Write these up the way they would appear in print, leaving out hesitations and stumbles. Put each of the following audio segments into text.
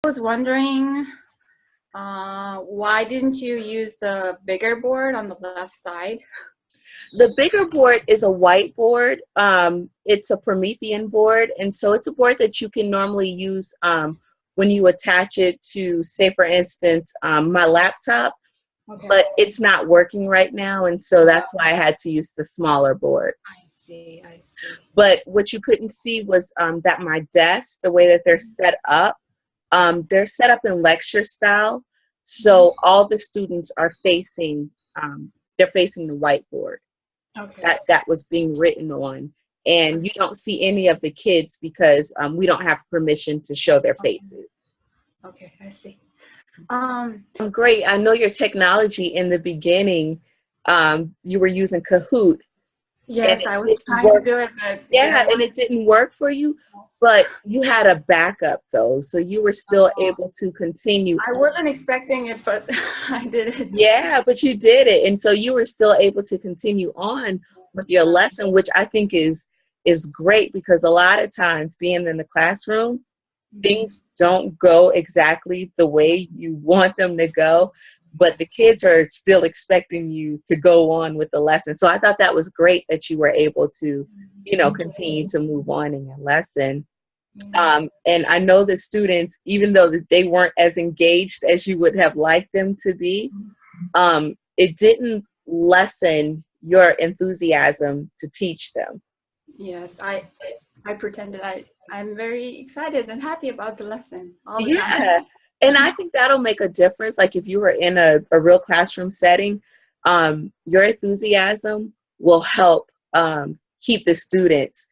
was wondering, why didn't you use the bigger board on the left side? The bigger board is a whiteboard. It's a Promethean board, and so it's a board that you can normally use when you attach it to, say, for instance, my laptop, Okay, but it's not working right now, and so that's why I had to use the smaller board. I see, I see. But what you couldn't see was that my desk, the way that they're set up in lecture style, so all the students are facing, they're facing the whiteboard Okay, that was being written on. And you don't see any of the kids because we don't have permission to show their faces. okay, I see. Great. I know your technology in the beginning, you were using Kahoot, and Yes, it I was didn't trying to work. do it, but it Yeah, didn't and work. it didn't work for you, Yes. but you had a backup though, so you were still able to continue. I wasn't expecting it, but I did it. Yeah, but you did it, and so you were still able to continue on with your lesson, which I think is great, because a lot of times being in the classroom, things don't go exactly the way you want them to go, but the kids are still expecting you to go on with the lesson. So I thought that was great that you were able to, Thank continue to move on in your lesson. you. And I know the students, even though that they weren't as engaged as you would have liked them to be, it didn't lessen your enthusiasm to teach them. Yes, I pretended I'm very excited and happy about the lesson all the time. Yeah. And I think that'll make a difference. Like if you were in a real classroom setting, your enthusiasm will help keep the students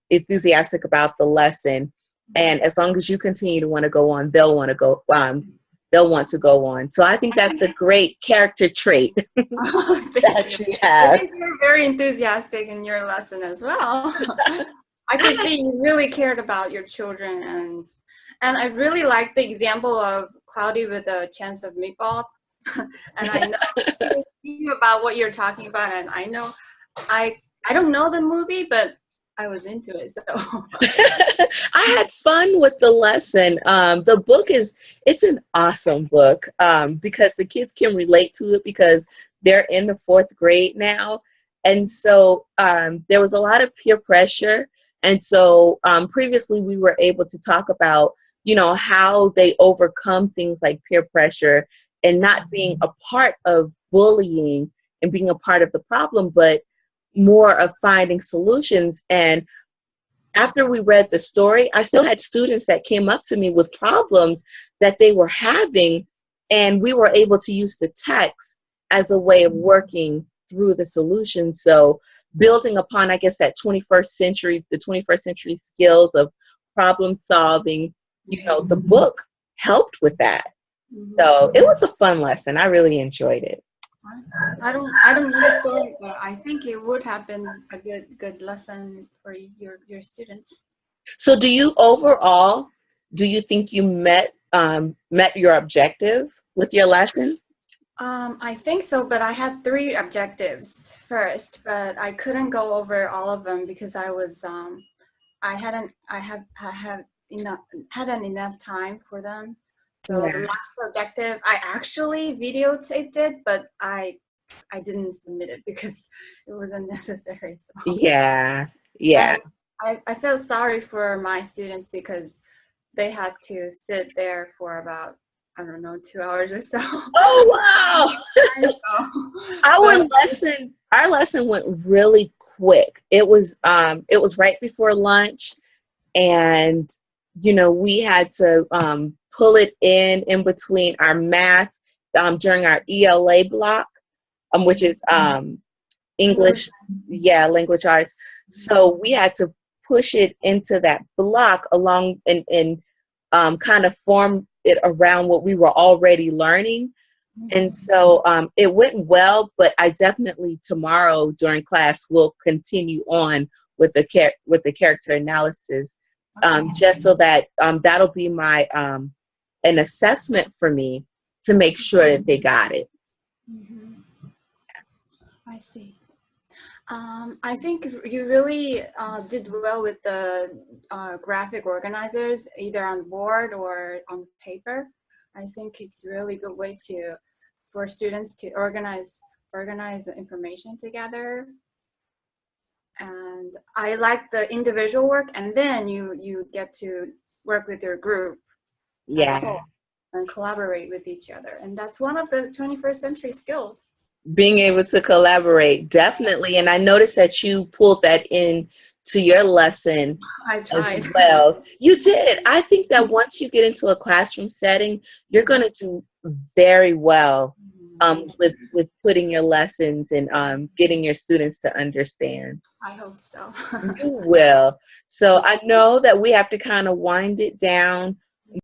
enthusiastic about the lesson. And as long as you continue to want to go on, they'll want to go on. So I think that's a great character trait Thank that you. you I have. think you're very enthusiastic in your lesson as well. I could see you really cared about your children, and I really like the example of Cloudy with a Chance of Meatball. And I know about what you're talking about, and I know I don't know the movie, but I was into it. So I had fun with the lesson. The book it's an awesome book because the kids can relate to it because they're in the fourth grade now. And so there was a lot of peer pressure. And so previously we were able to talk about, how they overcome things like peer pressure and not being a part of bullying and being a part of the problem, but more of finding solutions. And after we read the story, I still had students that came up to me with problems that they were having, and we were able to use the text as a way of working through the solution. So building upon, I guess, the 21st century skills of problem solving, the book helped with that. So it was a fun lesson. I really enjoyed it. I don't use story, but I think it would have been a good lesson for your students. So do you think you met your objective with your lesson? I think so, but I had three objectives first, but I couldn't go over all of them because I have enough hadn't enough time for them. So the Yeah. last objective, I actually videotaped it, but I didn't submit it because it wasn't necessary. So Yeah. Yeah. and I feel sorry for my students because they had to sit there for about, I don't know, 2 hours or so. Oh wow. Our But lesson went really quick. It was right before lunch, and we had to pull it in between our math during our ELA block, which is English, yeah, language arts. So we had to push it into that block along and kind of form it around what we were already learning. And so it went well, but I definitely tomorrow during class will continue on with the character analysis, okay. just so that that'll be my an assessment for me to make sure that they got it. Mhm. I see. I think you really did well with the graphic organizers, either on board or on paper. I think it's a really good way to for students to organize the information together. And I like the individual work, and then you get to work with your group as a Yeah. whole and collaborate with each other. And that's one of the 21st century skills. Being able to collaborate, definitely. And I noticed that you pulled that in to your lesson I as tried. well. You did. I think that once you get into a classroom setting, you're going to do very well Thank you. with putting your lessons and getting your students to understand. I hope so. You will. So I know that we have to kind of wind it down.